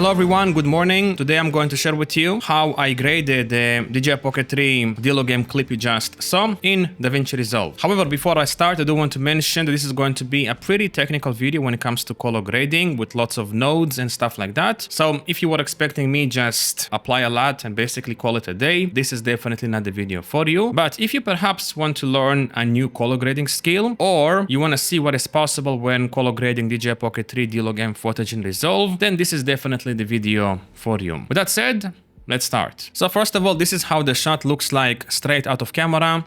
Hello everyone, good morning. Today I'm going to share with you how I graded the DJI Pocket 3 D-Log M clip you just saw in DaVinci Resolve. However, before I start, I do want to mention that this is going to be a pretty technical video when it comes to color grading with lots of nodes and stuff like that. So if you were expecting me just apply a lot and basically call it a day, this is definitely not the video for you. But if you perhaps want to learn a new color grading skill, or you want to see what is possible when color grading DJI Pocket 3 D-Log M footage in Resolve, then this is definitely the video for you. With that said, let's start. So first of all, this is how the shot looks like straight out of camera.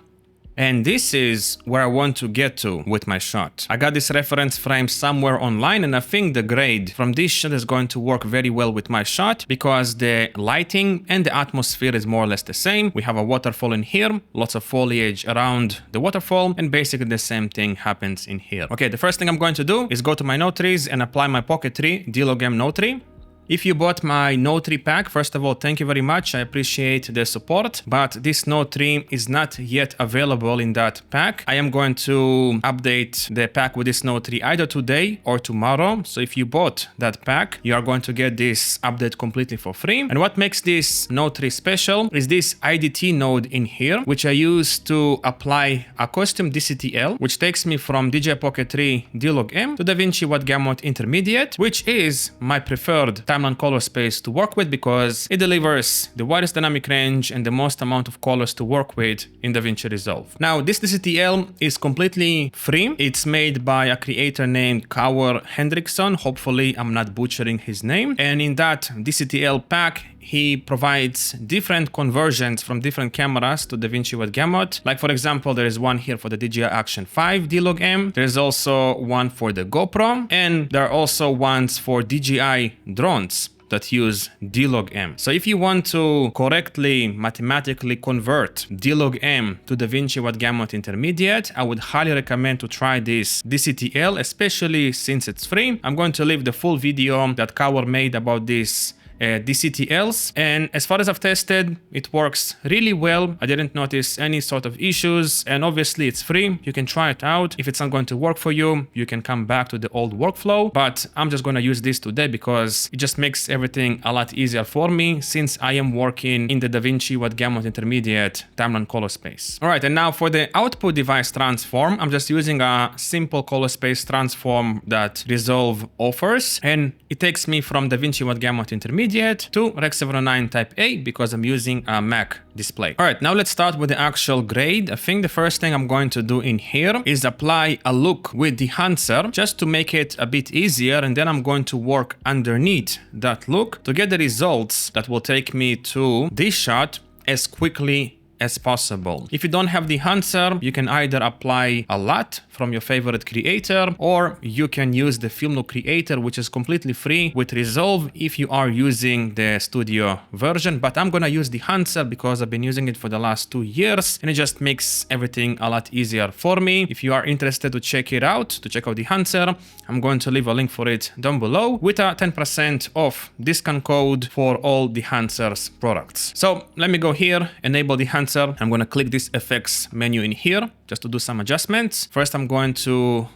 And this is where I want to get to with my shot. I got this reference frame somewhere online, and I think the grade from this shot is going to work very well with my shot because the lighting and the atmosphere is more or less the same. We have a waterfall in here, lots of foliage around the waterfall, and basically the same thing happens in here. Okay, the first thing I'm going to do is go to my node trees and apply my Pocket 3 D-Log M node tree. If you bought my node tree pack, first of all, thank you very much. I appreciate the support, but this node tree is not yet available in that pack. I am going to update the pack with this node tree either today or tomorrow. So if you bought that pack, you are going to get this update completely for free. And what makes this node tree special is this IDT node in here, which I use to apply a custom DCTL, which takes me from DJI Pocket 3 D-Log M to DaVinci Wide Gamut Intermediate, which is my preferred timeline color space to work with because it delivers the widest dynamic range and the most amount of colors to work with in DaVinci Resolve. Now, this DCTL is completely free. It's made by a creator named Kaur Hendrickson. Hopefully, I'm not butchering his name. And in that DCTL pack, he provides different conversions from different cameras to DaVinci Wide Gamut. Like for example, there is one here for the DJI Action 5 D-Log M. There's also one for the GoPro, and there are also ones for DJI drones that use D-Log M. So if you want to correctly mathematically convert D-Log M to DaVinci Wide Gamut Intermediate, I would highly recommend to try this DCTL, especially since it's free. I'm going to leave the full video that Kaur made about this DCTLs, and as far as I've tested, it works really well. I didn't notice any sort of issues, and obviously it's free. You can try it out. If it's not going to work for you, you can come back to the old workflow, but I'm just going to use this today because it just makes everything a lot easier for me since I am working in the DaVinci Wide Gamut Intermediate timeline color space. All right, and now for the output device transform, I'm just using a simple color space transform that Resolve offers, and it takes me from DaVinci Wide Gamut Intermediate to Rec 709 Type A because I'm using a Mac display. All right, now let's start with the actual grade. I think the first thing I'm going to do in here is apply a look with Dehancer just to make it a bit easier, and then I'm going to work underneath that look to get the results that will take me to this shot as quickly as possible. If you don't have Dehancer, you can either apply a lot from your favorite creator, or you can use the film look creator, which is completely free with Resolve if you are using the studio version. But I'm gonna use Dehancer because I've been using it for the last 2 years, and it just makes everything a lot easier for me. If you are interested to check it out, to check out Dehancer, I'm going to leave a link for it down below with a 10% off discount code for all Dehancer's products. So let me go here, enable Dehancer. I'm gonna click this effects menu in here just to do some adjustments. First, I'm going to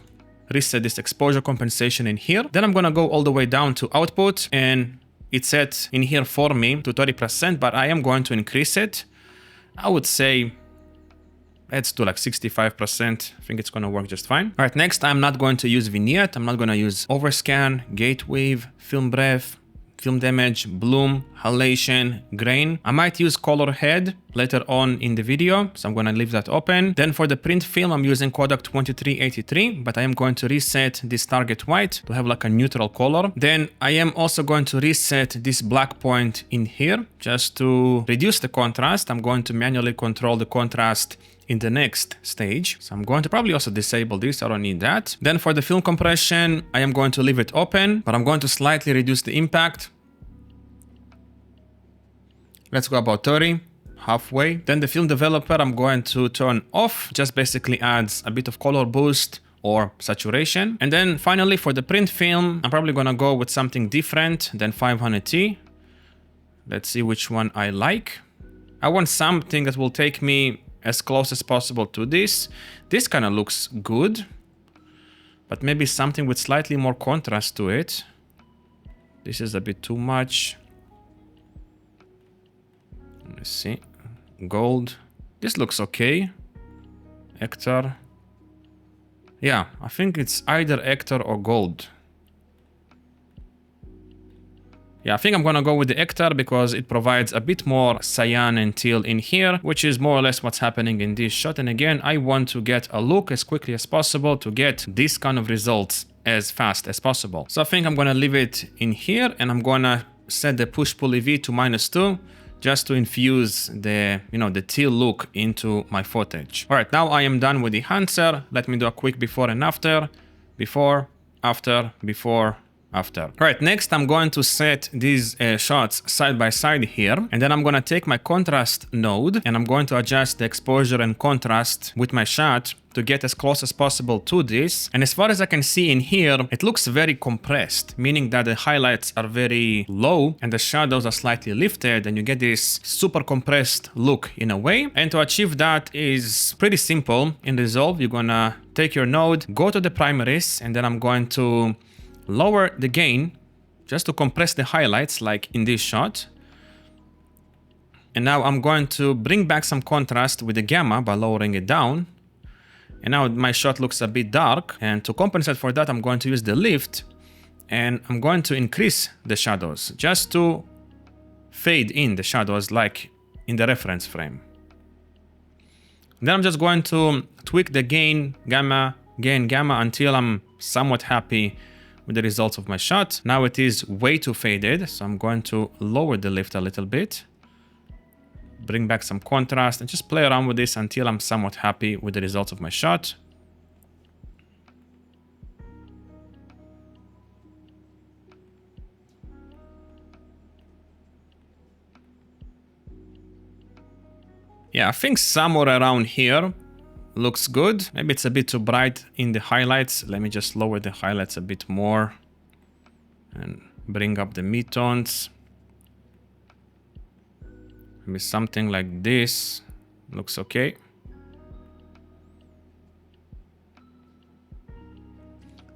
reset this exposure compensation in here. Then I'm gonna go all the way down to output, and it's set in here for me to 30%, but I am going to increase it. I would say it's to like 65%. I think it's gonna work just fine. All right, next, I'm not going to use vignette. I'm not gonna use overscan, gate wave, film breath, film damage, bloom, halation, grain. I might use color head later on in the video, so I'm gonna leave that open. Then for the print film, I'm using Kodak 2383, but I am going to reset this target white to have like a neutral color. Then I am also going to reset this black point in here just to reduce the contrast. I'm going to manually control the contrast in the next stage. So I'm going to probably also disable this. I don't need that. Then for the film compression, I am going to leave it open, but I'm going to slightly reduce the impact. Let's go about 30, halfway. Then the film developer, I'm going to turn off, just basically adds a bit of color boost or saturation. And then finally for the print film, I'm probably gonna go with something different than 500T. Let's see which one I like. I want something that will take me as close as possible to this. This kind of looks good, but maybe something with slightly more contrast to it. This is a bit too much. Let's see. Gold. This looks okay. Hector. Yeah, I think it's either Hector or gold. Yeah, I think I'm gonna go with the Hector because it provides a bit more cyan and teal in here, which is more or less what's happening in this shot. And again, I want to get a look as quickly as possible to get this kind of results as fast as possible. So I think I'm gonna leave it in here and I'm gonna set the push-pull EV to -2 just to infuse the, the teal look into my footage. All right, now I am done with the Dehancer. Let me do a quick before and after. Before, after, before, after. All right, next I'm going to set these shots side by side here, and then I'm going to take my contrast node and I'm going to adjust the exposure and contrast with my shot to get as close as possible to this. And as far as I can see in here, it looks very compressed, meaning that the highlights are very low and the shadows are slightly lifted, and you get this super compressed look in a way. And to achieve that is pretty simple. In Resolve, you're gonna take your node, go to the primaries, and then I'm going to lower the gain just to compress the highlights like in this shot. And now I'm going to bring back some contrast with the gamma by lowering it down. And now my shot looks a bit dark, and to compensate for that, I'm going to use the lift and I'm going to increase the shadows just to fade in the shadows like in the reference frame. Then I'm just going to tweak the gain, gamma until I'm somewhat happy with the results of my shot. Now it is way too faded, so I'm going to lower the lift a little bit. Bring back some contrast and just play around with this until I'm somewhat happy with the results of my shot. Yeah, I think somewhere around here looks good. Maybe it's a bit too bright in the highlights. Let me just lower the highlights a bit more and bring up the midtones. Maybe something like this looks okay.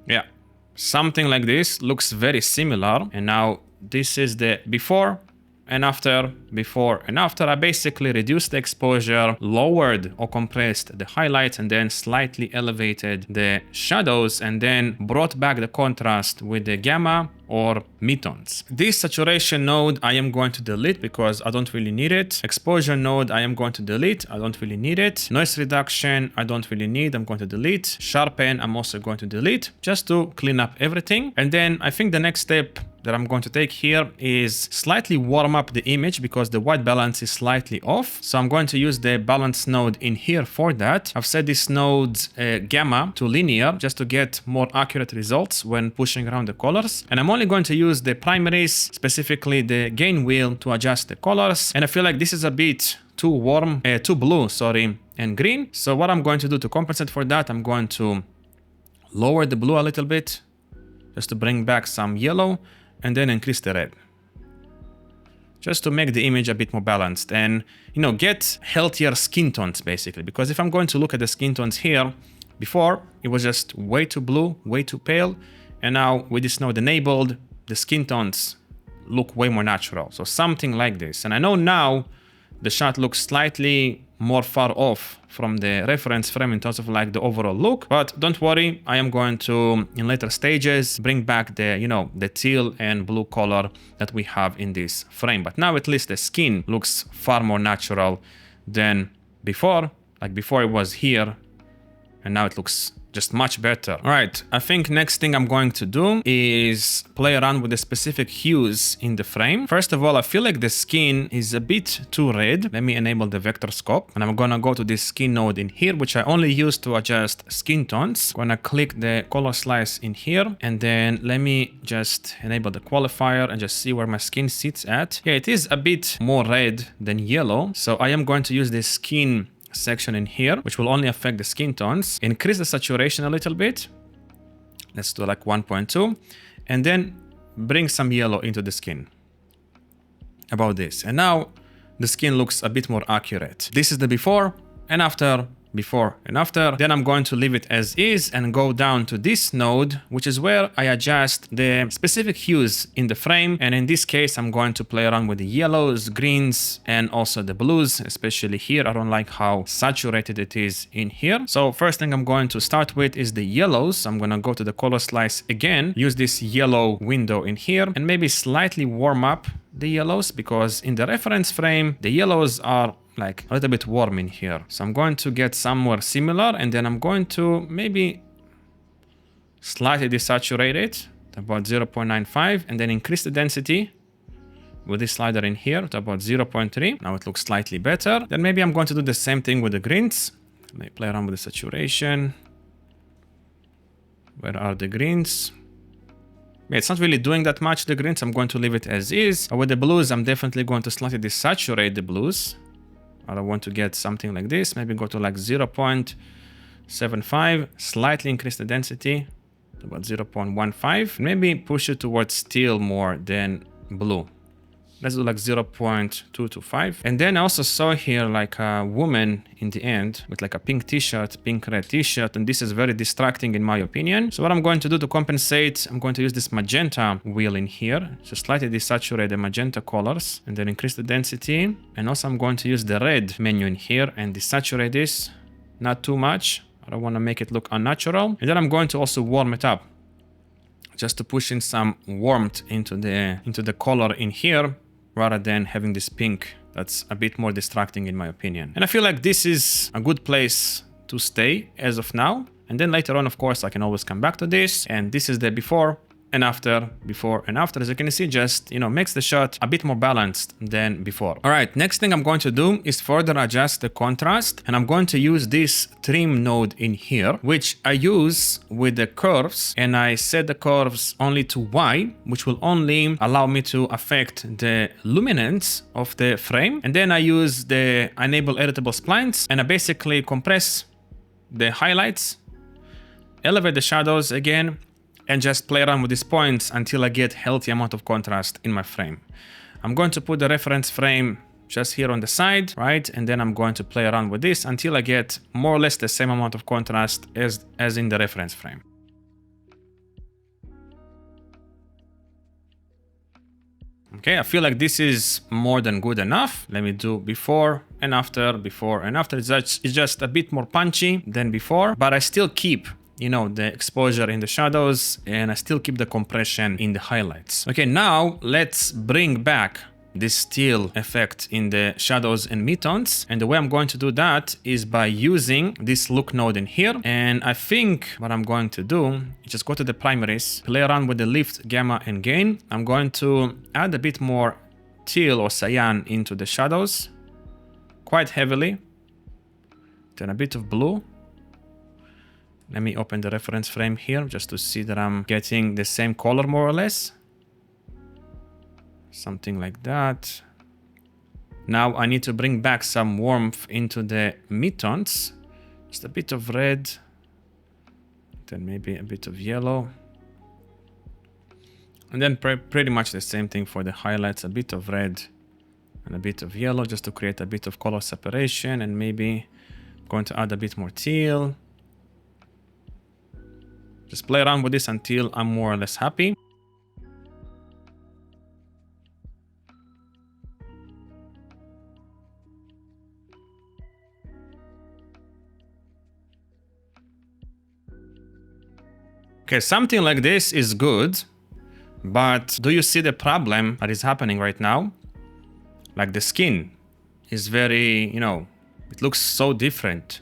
Yeah, something like this looks very similar. And now this is the before and after, before and after. I basically reduced the exposure, lowered or compressed the highlights, and then slightly elevated the shadows, and then brought back the contrast with the gamma or midtones. This saturation node I am going to delete because I don't really need it. Exposure node I am going to delete. I don't really need it. Noise reduction I don't really need. I'm going to delete. Sharpen I'm also going to delete just to clean up everything. And then I think the next step that I'm going to take here is slightly warm up the image because the white balance is slightly off. So I'm going to use the balance node in here for that. I've set this node's gamma to linear just to get more accurate results when pushing around the colors. And I'm only going to use the primaries, specifically the gain wheel, to adjust the colors. And I feel like this is a bit too warm, too blue, sorry, and green. So what I'm going to do to compensate for that, I'm going to lower the blue a little bit just to bring back some yellow, and then increase the red just to make the image a bit more balanced and, get healthier skin tones basically. Because if I'm going to look at the skin tones here, before it was just way too blue, way too pale, and now with this node enabled, the skin tones look way more natural. So something like this. And I know now the shot looks slightly more far off from the reference frame in terms of like the overall look, but don't worry, I am going to in later stages bring back the the teal and blue color that we have in this frame. But now at least the skin looks far more natural than before. Like before it was here and now it looks just much better. All right, I think next thing I'm going to do is play around with the specific hues in the frame. First of all, I feel like the skin is a bit too red. Let me enable the vector scope, and I'm gonna go to this skin node in here, which I only use to adjust skin tones. I'm gonna click the color slice in here, and then let me just enable the qualifier and just see where my skin sits at. Yeah, it is a bit more red than yellow, so I am going to use this skin section in here, which will only affect the skin tones. Increase the saturation a little bit. Let's do like 1.2, and then bring some yellow into the skin. About this. And now the skin looks a bit more accurate. This is the before and after before and after. Then I'm going to leave it as is and go down to this node, which is where I adjust the specific hues in the frame. And in this case, I'm going to play around with the yellows, greens, and also the blues, especially here. I don't like how saturated it is in here. So first thing I'm going to start with is the yellows. I'm going to go to the color slice again, use this yellow window in here, and maybe slightly warm up the yellows, because in the reference frame, the yellows are like a little bit warm in here. So I'm going to get somewhere similar, and then I'm going to maybe slightly desaturate it to about 0.95, and then increase the density with this slider in here to about 0.3. Now it looks slightly better. Then maybe I'm going to do the same thing with the greens. Let me play around with the saturation. Where are the greens? Yeah, it's not really doing that much, the greens. I'm going to leave it as is. With the blues, I'm definitely going to slightly desaturate the blues. I want to get something like this. Maybe go to like 0.75, slightly increase the density to about 0.15. Maybe push it towards teal more than blue. Let's do like 0.225. And then I also saw here like a woman in the end with like a pink t-shirt, pink red t-shirt, and this is very distracting in my opinion. So what I'm going to do to compensate, I'm going to use this magenta wheel in here, so slightly desaturate the magenta colors and then increase the density. And also I'm going to use the red menu in here and desaturate this, not too much. I don't want to make it look unnatural. And then I'm going to also warm it up, just to push in some warmth into the color in here, rather than having this pink that's a bit more distracting in my opinion. And I feel like this is a good place to stay as of now. And then later on, of course, I can always come back to this. And this is the before and after, as you can see, just, makes the shot a bit more balanced than before. All right, next thing I'm going to do is further adjust the contrast, and I'm going to use this trim node in here, which I use with the curves, and I set the curves only to Y, which will only allow me to affect the luminance of the frame. And then I use the enable editable splines, and I basically compress the highlights, elevate the shadows again, and just play around with these points until I get healthy amount of contrast in my frame. I'm going to put the reference frame just here on the side, right? And then I'm going to play around with this until I get more or less the same amount of contrast as in the reference frame. Okay, I feel like this is more than good enough. Let me do before and after, before and after. It's just a bit more punchy than before, but I still keep the exposure in the shadows, and I still keep the compression in the highlights. Okay, now let's bring back this teal effect in the shadows and midtones. And the way I'm going to do that is by using this look node in here. And I think what I'm going to do is just go to the primaries, play around with the lift, gamma, and gain. I'm going to add a bit more teal or cyan into the shadows, quite heavily. Then a bit of blue. Let me open the reference frame here just to see that I'm getting the same color more or less. Something like that. Now I need to bring back some warmth into the midtones. Just a bit of red. Then maybe a bit of yellow. And then pretty much the same thing for the highlights. A bit of red and a bit of yellow just to create a bit of color separation. And maybe I'm going to add a bit more teal. Just play around with this until I'm more or less happy. Okay, something like this is good, but do you see the problem that is happening right now? Like the skin is very, it looks so different.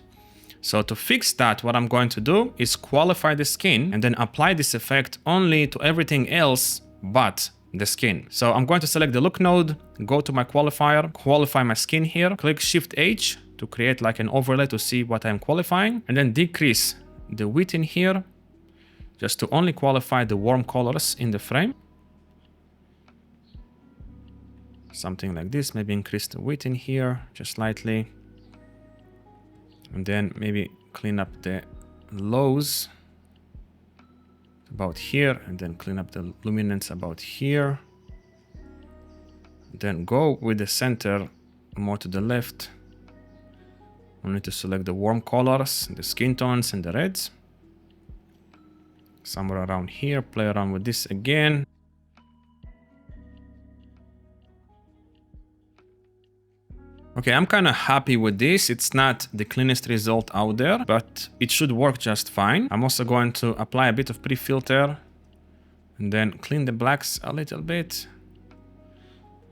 So to fix that, what I'm going to do is qualify the skin and then apply this effect only to everything else but the skin. So I'm going to select the look node, go to my qualifier, qualify my skin here, click Shift H to create like an overlay to see what I'm qualifying, and then decrease the width in here just to only qualify the warm colors in the frame. Something like this, maybe increase the width in here just slightly. And then maybe clean up the lows about here, and then clean up the luminance about here. Then go with the center more to the left I need to select the warm colors, the skin tones, and the reds. Somewhere around here, play around with this again. Okay, I'm kind of happy with this. It's not the cleanest result out there, but it should work just fine. I'm also going to apply a bit of pre-filter and then clean the blacks a little bit.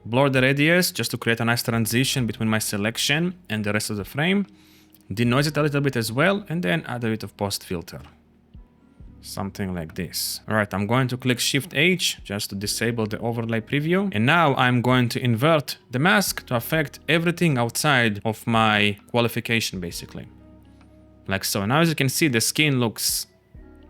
Blur the radius just to create a nice transition between my selection and the rest of the frame. Denoise it a little bit as well, and then add a bit of post filter. Something like this. All right, I'm going to click Shift H just to disable the overlay preview. And now I'm going to invert the mask to affect everything outside of my qualification, basically. Like so. Now, as you can see, the skin looks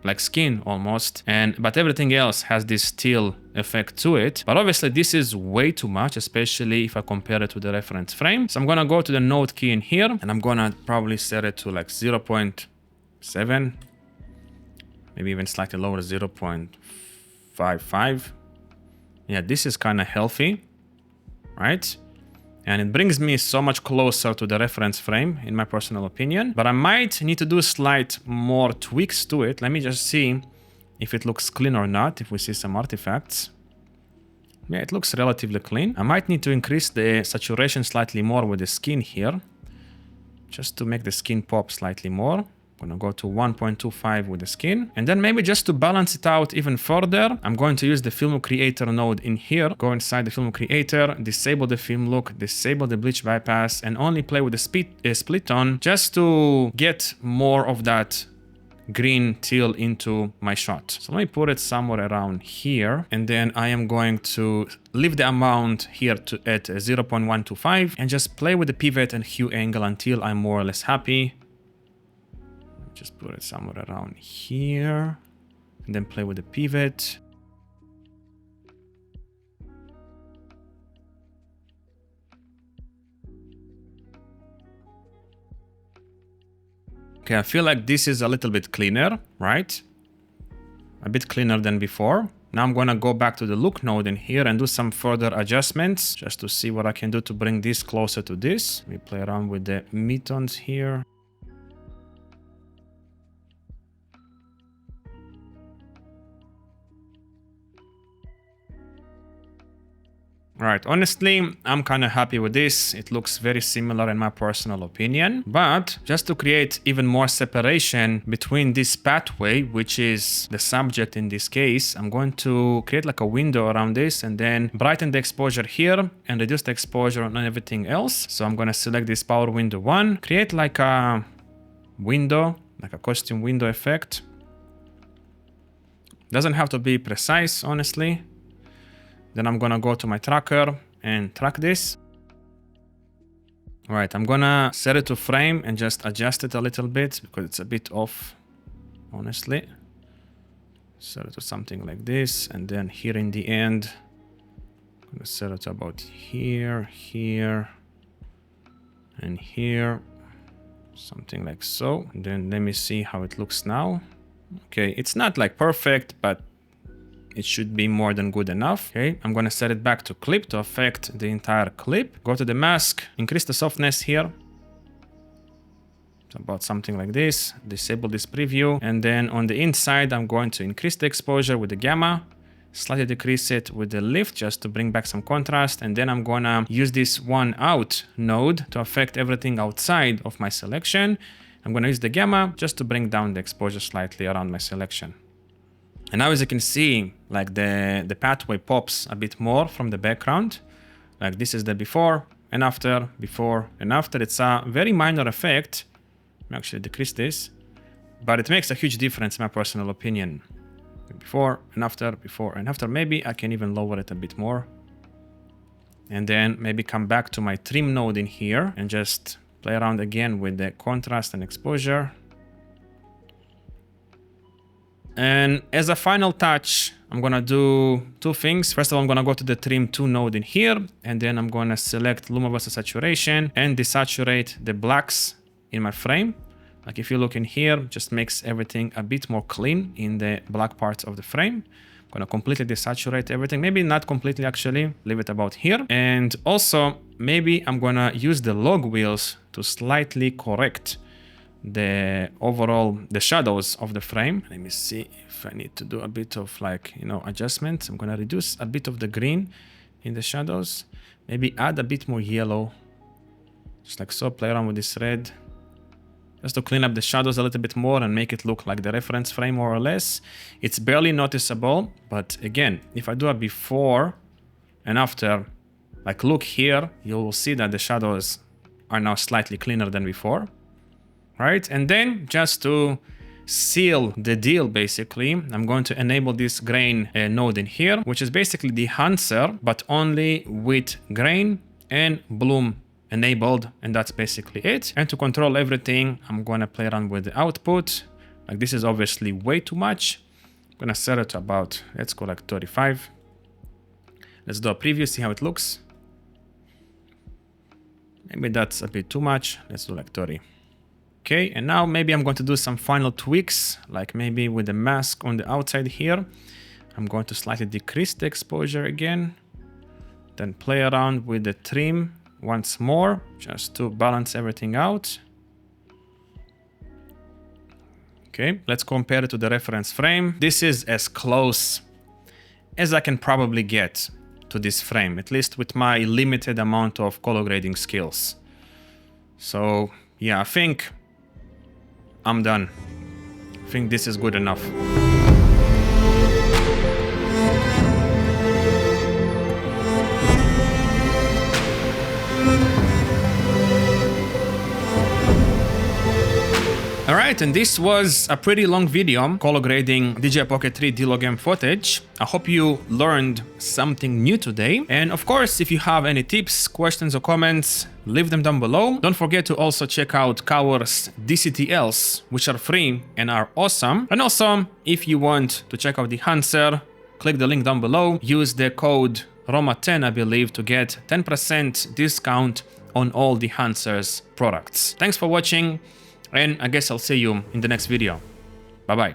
like skin almost, but everything else has this teal effect to it. But obviously this is way too much, especially if I compare it to the reference frame. So I'm gonna go to the node key in here, and I'm gonna probably set it to like 0.7. Maybe even slightly lower, 0.55. Yeah, this is kind of healthy, right? And it brings me so much closer to the reference frame, in my personal opinion. But I might need to do slight more tweaks to it. Let me just see if it looks clean or not, if we see some artifacts. Yeah, it looks relatively clean. I might need to increase the saturation slightly more with the skin here, just to make the skin pop slightly more. I'm gonna go to 1.25 with the skin. And then maybe just to balance it out even further, I'm going to use the film creator node in here. Go inside the film creator, disable the film look, disable the bleach bypass, and only play with the split tone just to get more of that green teal into my shot. So let me put it somewhere around here. And then I am going to leave the amount here at 0.125 and just play with the pivot and hue angle until I'm more or less happy. Just put it somewhere around here and then play with the pivot. Okay, I feel like this is a little bit cleaner, right? A bit cleaner than before. Now I'm gonna go back to the look node in here and do some further adjustments just to see what I can do to bring this closer to this. Let me play around with the midtones here. Right, honestly, I'm kind of happy with this. It looks very similar in my personal opinion. But just to create even more separation between this pathway, which is the subject in this case, I'm going to create like a window around this and then brighten the exposure here and reduce the exposure on everything else. So I'm going to select this power window 1, create like a window, like a costume window effect. Doesn't have to be precise, honestly. Then I'm gonna go to my tracker and track this. All right, I'm gonna set it to frame and just adjust it a little bit because it's a bit off, honestly. Set it to something like this. And then here in the end, I'm gonna set it to about here, here, and here. Something like so. And then let me see how it looks now. Okay, it's not like perfect, but it should be more than good enough. Okay, I'm gonna set it back to clip to affect the entire clip. Go to the mask, increase the softness here. It's about something like this. Disable this preview. And then on the inside, I'm going to increase the exposure with the gamma, slightly decrease it with the lift just to bring back some contrast. And then I'm gonna use this one out node to affect everything outside of my selection. I'm gonna use the gamma just to bring down the exposure slightly around my selection. And now as you can see, like the pathway pops a bit more from the background. Like this is the before and after, before and after. It's a very minor effect. Let me actually decrease this. But it makes a huge difference in my personal opinion. Before and after, before and after. Maybe I can even lower it a bit more. And then maybe come back to my trim node in here and just play around again with the contrast and exposure. And as a final touch, I'm gonna do two things. First of all, I'm gonna go to the trim 2 node in here, and then I'm gonna select Luma versus saturation and desaturate the blacks in my frame. Like if you look in here, just makes everything a bit more clean in the black parts of the frame. I'm gonna completely desaturate everything. Maybe not completely actually, leave it about here. And also maybe I'm gonna use the log wheels to slightly correct the shadows of the frame. Let me see if I need to do a bit of like, you know, adjustment. I'm gonna reduce a bit of the green in the shadows, maybe add a bit more yellow, just like so. Play around with this red just to clean up the shadows a little bit more and make it look like the reference frame more or less. It's barely noticeable, but again, if I do a before and after, like look here, you'll see that the shadows are now slightly cleaner than before. Right, and then just to seal the deal, basically, I'm going to enable this grain node in here, which is basically Dehancer, but only with grain and bloom enabled, and that's basically it. And to control everything, I'm going to play around with the output. Like this is obviously way too much. I'm going to set it to about, let's go like 35. Let's do a preview, see how it looks. Maybe that's a bit too much. Let's do like 30. Okay, and now maybe I'm going to do some final tweaks, like maybe with the mask on the outside here. I'm going to slightly decrease the exposure again, then play around with the trim once more, just to balance everything out. Okay, let's compare it to the reference frame. This is as close as I can probably get to this frame, at least with my limited amount of color grading skills. So yeah, I think I'm done. I think this is good enough. Alright, and this was a pretty long video color grading DJI Pocket 3 D-Log footage. I hope you learned something new today. And of course, if you have any tips, questions or comments, leave them down below. Don't forget to also check out Kawor's DCTLs, which are free and are awesome. And also, if you want to check out Dehancer, click the link down below. Use the code ROMA10, I believe, to get 10% discount on all Dehancer's products. Thanks for watching. And I guess I'll see you in the next video. Bye-bye.